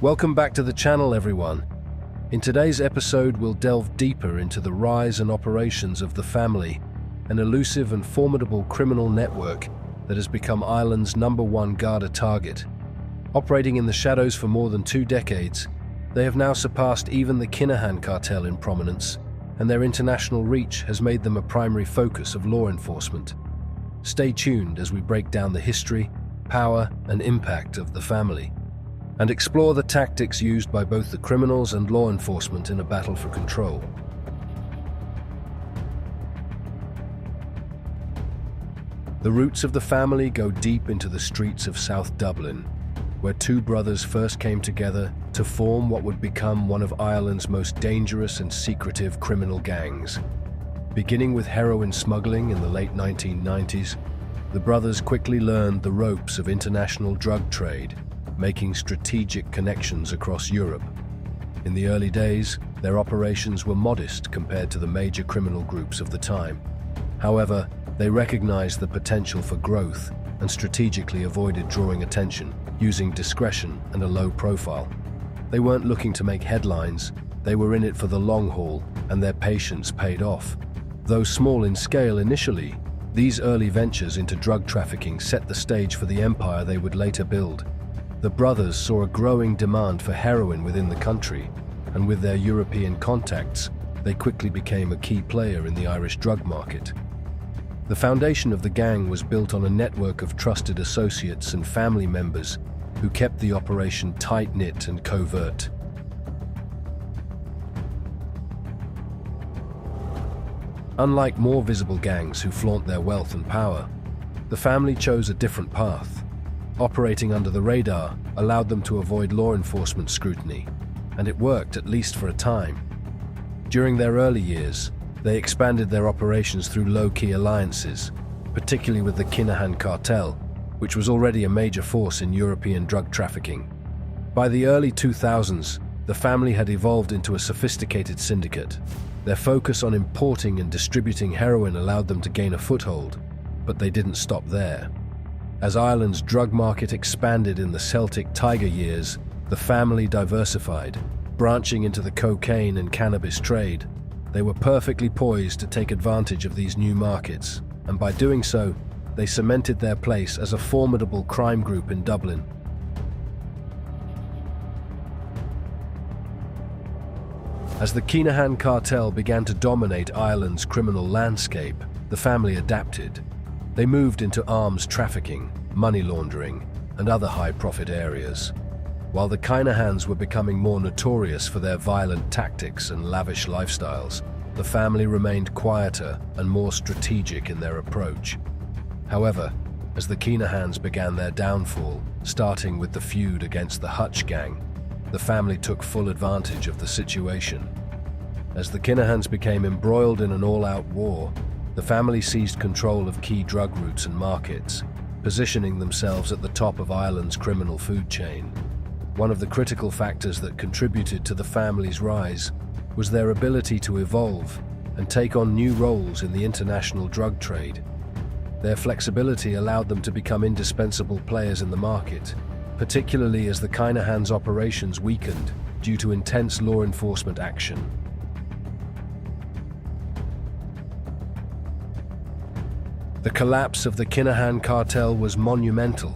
Welcome back to the channel, everyone. In today's episode, we'll delve deeper into the rise and operations of the family, an elusive and formidable criminal network that has become Ireland's #1 Garda target. Operating in the shadows for more than 2 decades, they have now surpassed even the Kinahan cartel in prominence, and their international reach has made them a primary focus of law enforcement. Stay tuned as we break down the history, power, and impact of the family, and explore the tactics used by both the criminals and law enforcement in a battle for control. The roots of the family go deep into the streets of South Dublin, where 2 brothers first came together to form what would become one of Ireland's most dangerous and secretive criminal gangs. Beginning with heroin smuggling in the late 1990s, the brothers quickly learned the ropes of international drug trade, making strategic connections across Europe. In the early days, their operations were modest compared to the major criminal groups of the time. However, they recognized the potential for growth and strategically avoided drawing attention, using discretion and a low profile. They weren't looking to make headlines, they were in it for the long haul, and their patience paid off. Though small in scale initially, these early ventures into drug trafficking set the stage for the empire they would later build. The brothers saw a growing demand for heroin within the country, and with their European contacts, they quickly became a key player in the Irish drug market. The foundation of the gang was built on a network of trusted associates and family members who kept the operation tight-knit and covert. Unlike more visible gangs who flaunt their wealth and power, the family chose a different path. Operating under the radar allowed them to avoid law enforcement scrutiny, and it worked at least for a time. During their early years, they expanded their operations through low-key alliances, particularly with the Kinahan cartel, which was already a major force in European drug trafficking. By the early 2000s, the family had evolved into a sophisticated syndicate. Their focus on importing and distributing heroin allowed them to gain a foothold, but they didn't stop there. As Ireland's drug market expanded in the Celtic Tiger years, the family diversified, branching into the cocaine and cannabis trade. They were perfectly poised to take advantage of these new markets, and by doing so, they cemented their place as a formidable crime group in Dublin. As the Kinahan cartel began to dominate Ireland's criminal landscape, the family adapted. They moved into arms trafficking, money laundering, and other high-profit areas. While the Kinahans were becoming more notorious for their violent tactics and lavish lifestyles, the family remained quieter and more strategic in their approach. However, as the Kinahans began their downfall, starting with the feud against the Hutch gang, the family took full advantage of the situation. As the Kinahans became embroiled in an all-out war, the family seized control of key drug routes and markets, positioning themselves at the top of Ireland's criminal food chain. One of the critical factors that contributed to the family's rise was their ability to evolve and take on new roles in the international drug trade. Their flexibility allowed them to become indispensable players in the market, particularly as the Kinahans' operations weakened due to intense law enforcement action. The collapse of the Kinahan cartel was monumental.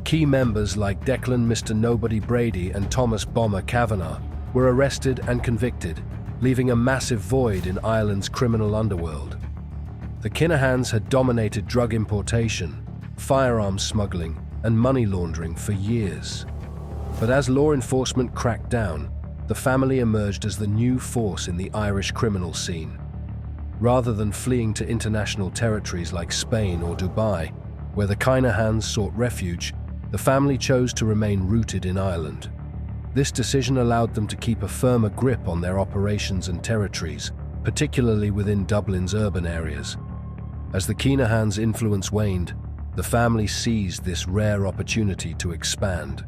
Key members like Declan Mr. Nobody Brady and Thomas Bomber Kavanagh were arrested and convicted, leaving a massive void in Ireland's criminal underworld. The Kinahans had dominated drug importation, firearms smuggling, and money laundering for years. But as law enforcement cracked down, the family emerged as the new force in the Irish criminal scene. Rather than fleeing to international territories like Spain or Dubai, where the Kinahans sought refuge, the family chose to remain rooted in Ireland. This decision allowed them to keep a firmer grip on their operations and territories, particularly within Dublin's urban areas. As the Kinahans' influence waned, the family seized this rare opportunity to expand.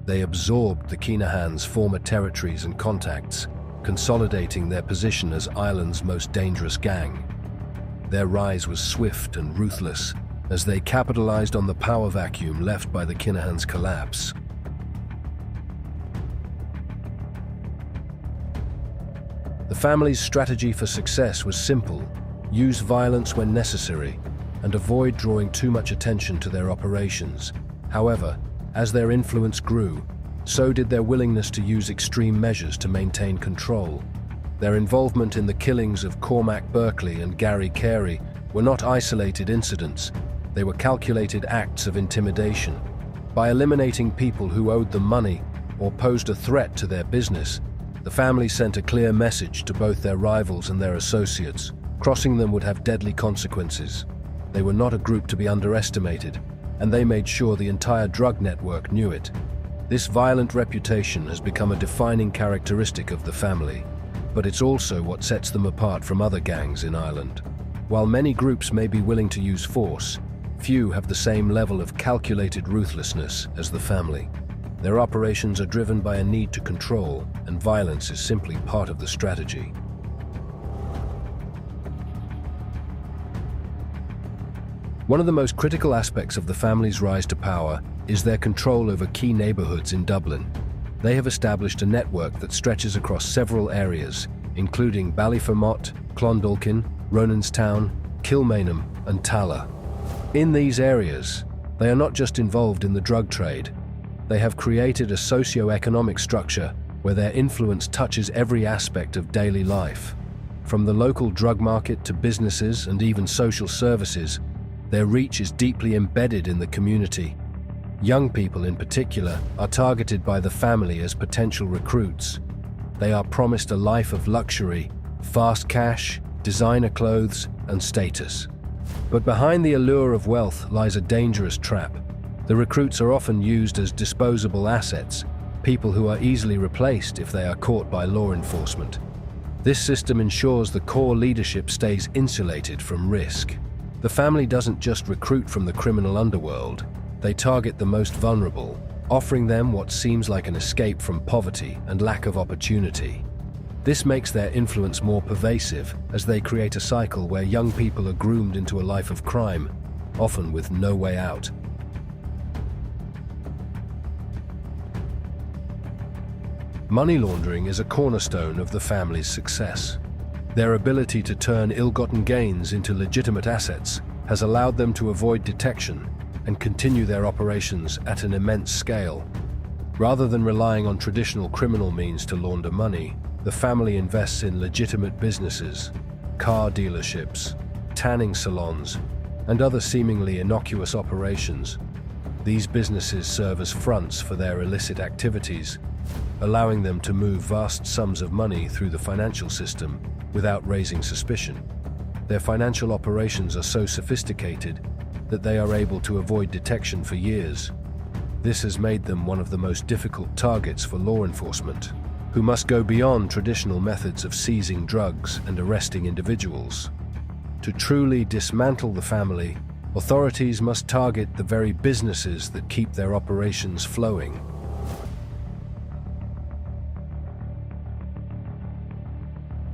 They absorbed the Kinahans' former territories and contacts, consolidating their position as Ireland's most dangerous gang. Their rise was swift and ruthless, as they capitalized on the power vacuum left by the Kinahans' collapse. The family's strategy for success was simple: use violence when necessary and avoid drawing too much attention to their operations. However, as their influence grew, so did their willingness to use extreme measures to maintain control. Their involvement in the killings of Cormac Berkeley and Gary Carey were not isolated incidents. They were calculated acts of intimidation. By eliminating people who owed them money or posed a threat to their business, the family sent a clear message to both their rivals and their associates. Crossing them would have deadly consequences. They were not a group to be underestimated, and they made sure the entire drug network knew it. This violent reputation has become a defining characteristic of the family, but it's also what sets them apart from other gangs in Ireland. While many groups may be willing to use force, few have the same level of calculated ruthlessness as the family. Their operations are driven by a need to control, and violence is simply part of the strategy. One of the most critical aspects of the family's rise to power is their control over key neighborhoods in Dublin. They have established a network that stretches across several areas, including Ballyfermot, Clondalkin, Ronanstown, Kilmainham, and Tala. In these areas, they are not just involved in the drug trade. They have created a socio-economic structure where their influence touches every aspect of daily life. From the local drug market to businesses and even social services, their reach is deeply embedded in the community. Young people in particular are targeted by the family as potential recruits. They are promised a life of luxury, fast cash, designer clothes, and status. But behind the allure of wealth lies a dangerous trap. The recruits are often used as disposable assets, people who are easily replaced if they are caught by law enforcement. This system ensures the core leadership stays insulated from risk. The family doesn't just recruit from the criminal underworld, they target the most vulnerable, offering them what seems like an escape from poverty and lack of opportunity. This makes their influence more pervasive as they create a cycle where young people are groomed into a life of crime, often with no way out. Money laundering is a cornerstone of the family's success. Their ability to turn ill-gotten gains into legitimate assets has allowed them to avoid detection and continue their operations at an immense scale. Rather than relying on traditional criminal means to launder money, the family invests in legitimate businesses, car dealerships, tanning salons, and other seemingly innocuous operations. These businesses serve as fronts for their illicit activities, allowing them to move vast sums of money through the financial system without raising suspicion. Their financial operations are so sophisticated that they are able to avoid detection for years. This has made them one of the most difficult targets for law enforcement, who must go beyond traditional methods of seizing drugs and arresting individuals. To truly dismantle the family, authorities must target the very businesses that keep their operations flowing.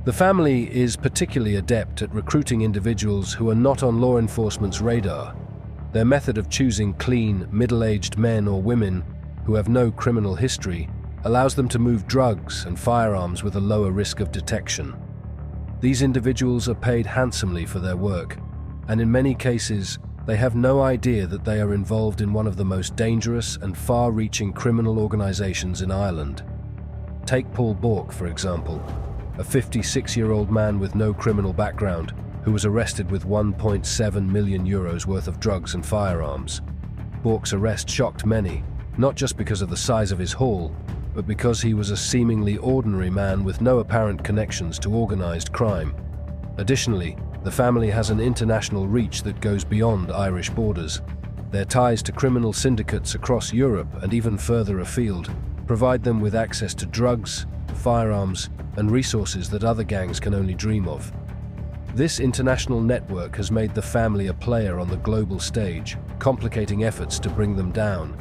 The family is particularly adept at recruiting individuals who are not on law enforcement's radar. Their method of choosing clean, middle-aged men or women who have no criminal history allows them to move drugs and firearms with a lower risk of detection. These individuals are paid handsomely for their work, and in many cases, they have no idea that they are involved in one of the most dangerous and far-reaching criminal organizations in Ireland. Take Paul Bork, for example, a 56-year-old man with no criminal background who was arrested with €1.7 million worth of drugs and firearms. Bork's arrest shocked many, not just because of the size of his haul, but because he was a seemingly ordinary man with no apparent connections to organized crime. Additionally, the family has an international reach that goes beyond Irish borders. Their ties to criminal syndicates across Europe and even further afield provide them with access to drugs, firearms, and resources that other gangs can only dream of. This international network has made the family a player on the global stage, complicating efforts to bring them down.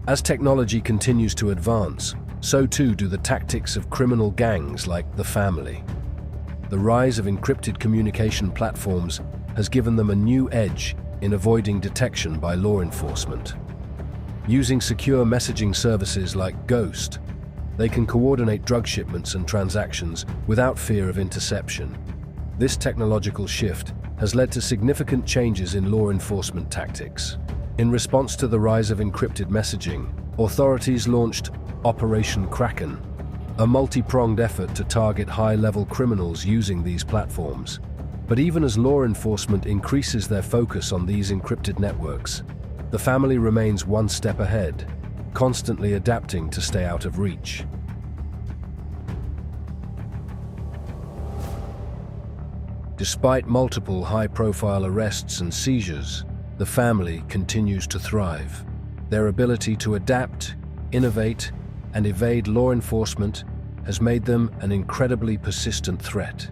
As technology continues to advance, so too do the tactics of criminal gangs like the family. The rise of encrypted communication platforms has given them a new edge in avoiding detection by law enforcement. Using secure messaging services like Ghost, they can coordinate drug shipments and transactions without fear of interception. This technological shift has led to significant changes in law enforcement tactics. In response to the rise of encrypted messaging, authorities launched Operation Kraken, a multi-pronged effort to target high-level criminals using these platforms. But even as law enforcement increases their focus on these encrypted networks, the family remains one step ahead, constantly adapting to stay out of reach. Despite multiple high-profile arrests and seizures, the family continues to thrive. Their ability to adapt, innovate, and evade law enforcement has made them an incredibly persistent threat.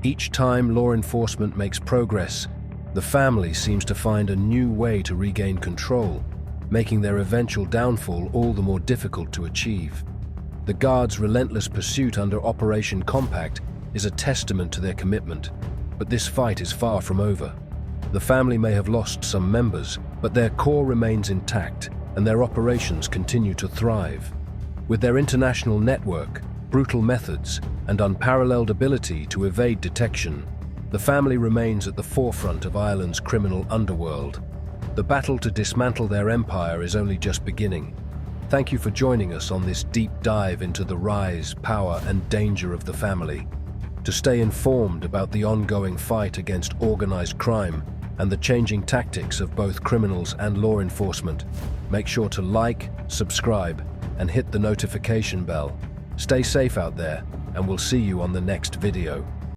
Each time law enforcement makes progress, the family seems to find a new way to regain control, making their eventual downfall all the more difficult to achieve. The Guards' relentless pursuit under Operation Compact is a testament to their commitment, but this fight is far from over. The family may have lost some members, but their core remains intact, and their operations continue to thrive. With their international network, brutal methods, and unparalleled ability to evade detection, the family remains at the forefront of Ireland's criminal underworld. The battle to dismantle their empire is only just beginning. Thank you for joining us on this deep dive into the rise, power, and danger of the family. To stay informed about the ongoing fight against organized crime and the changing tactics of both criminals and law enforcement, make sure to like, subscribe, and hit the notification bell. Stay safe out there, and we'll see you on the next video.